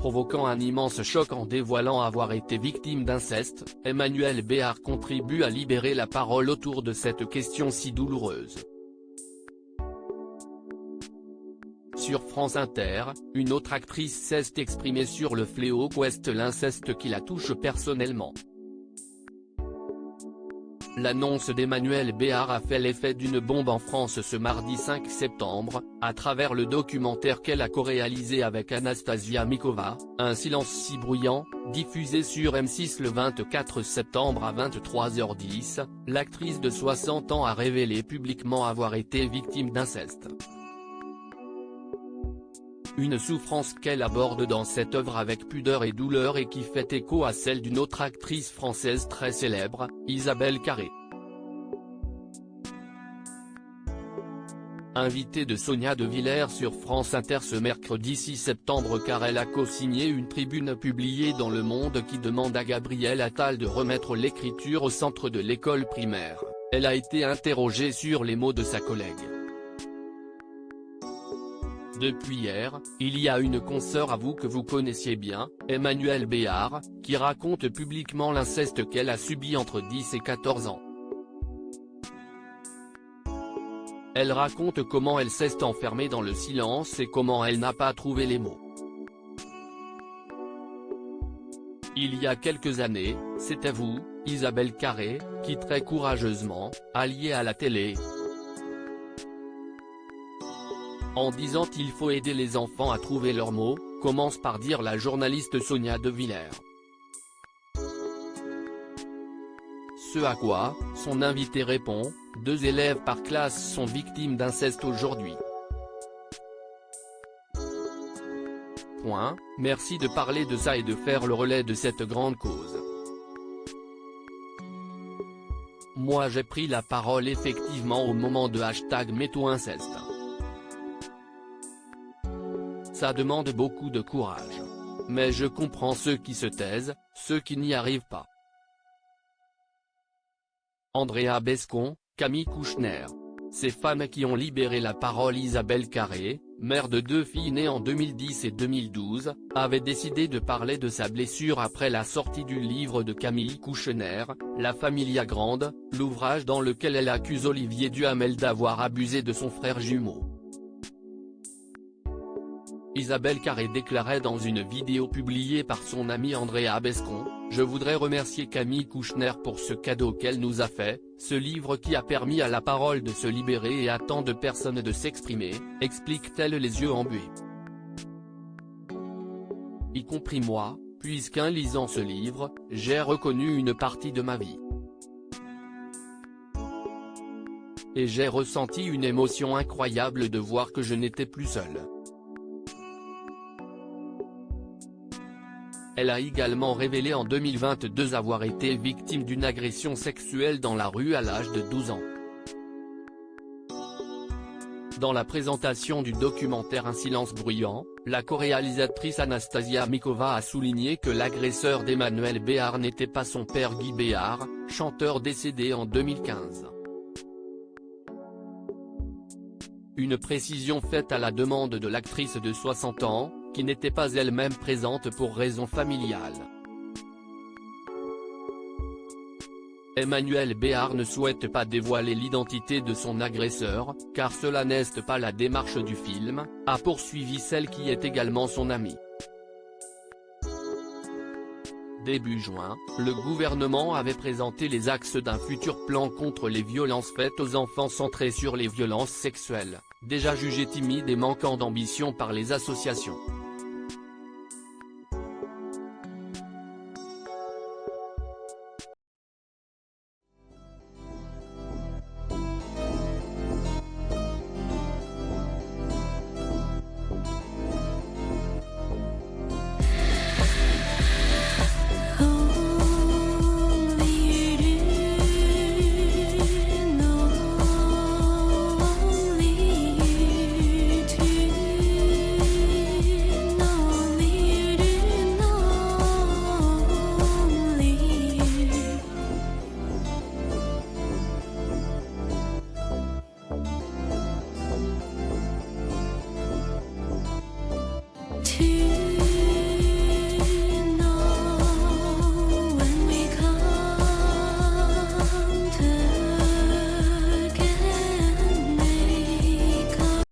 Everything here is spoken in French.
provoquant un immense choc en dévoilant avoir été victime d'inceste, Emmanuel Béard contribue à libérer la parole autour de cette question si douloureuse. Sur France Inter, une autre actrice s'est exprimée sur le fléau qu'est l'inceste qui la touche personnellement. L'annonce d'Emmanuel Béard a fait l'effet d'une bombe en France ce mardi 5 septembre, à travers le documentaire qu'elle a co-réalisé avec Anastasia Mikova, Un silence si bruyant, diffusé sur M6 le 24 septembre à 23h10, l'actrice de 60 ans a révélé publiquement avoir été victime d'inceste. Une souffrance qu'elle aborde dans cette œuvre avec pudeur et douleur et qui fait écho à celle d'une autre actrice française très célèbre, Isabelle Carré. Invitée de Sonia De Villers sur France Inter ce mercredi 6 septembre car elle a co-signé une tribune publiée dans Le Monde qui demande à Gabriel Attal de remettre l'écriture au centre de l'école primaire, elle a été interrogée sur les mots de sa collègue. Depuis hier, il y a une consoeur à vous que vous connaissiez bien, Emmanuel Béard, qui raconte publiquement l'inceste qu'elle a subi entre 10 et 14 ans. Elle raconte comment elle s'est enfermée dans le silence et comment elle n'a pas trouvé les mots. Il y a quelques années, c'était vous, Isabelle Carré, qui très courageusement, alliée à la télé, en disant « il faut aider les enfants à trouver leurs mots », commence par dire la journaliste Sonia De Villers. Ce à quoi, son invité répond, « 2 élèves par classe sont victimes d'inceste aujourd'hui. Merci de parler de ça et de faire le relais de cette grande cause. Moi j'ai pris la parole effectivement au moment de #MeTooInceste. Ça demande beaucoup de courage. Mais je comprends ceux qui se taisent, ceux qui n'y arrivent pas. » Andrea Bescon, Camille Kouchner. Ces femmes qui ont libéré la parole. Isabelle Carré, mère de 2 filles nées en 2010 et 2012, avait décidé de parler de sa blessure après la sortie du livre de Camille Kouchner, La Familia Grande, l'ouvrage dans lequel elle accuse Olivier Duhamel d'avoir abusé de son frère jumeau. Isabelle Carré déclarait dans une vidéo publiée par son amie Andrea Bescon, « Je voudrais remercier Camille Kouchner pour ce cadeau qu'elle nous a fait, ce livre qui a permis à la parole de se libérer et à tant de personnes de s'exprimer », explique-t-elle les yeux embués. Y compris moi, puisqu'en lisant ce livre, j'ai reconnu une partie de ma vie. Et j'ai ressenti une émotion incroyable de voir que je n'étais plus seule. Elle a également révélé en 2022 avoir été victime d'une agression sexuelle dans la rue à l'âge de 12 ans. Dans la présentation du documentaire Un silence bruyant, la co-réalisatrice Anastasia Mikova a souligné que l'agresseur d'Emmanuel Béard n'était pas son père Guy Béard, chanteur décédé en 2015. Une précision faite à la demande de l'actrice de 60 ans, qui n'était pas elle-même présente pour raisons familiales. Emmanuel Béard ne souhaite pas dévoiler l'identité de son agresseur, car cela n'est pas la démarche du film, a poursuivi celle qui est également son amie. Début juin, le gouvernement avait présenté les axes d'un futur plan contre les violences faites aux enfants centré sur les violences sexuelles, déjà jugées timides et manquant d'ambition par les associations. To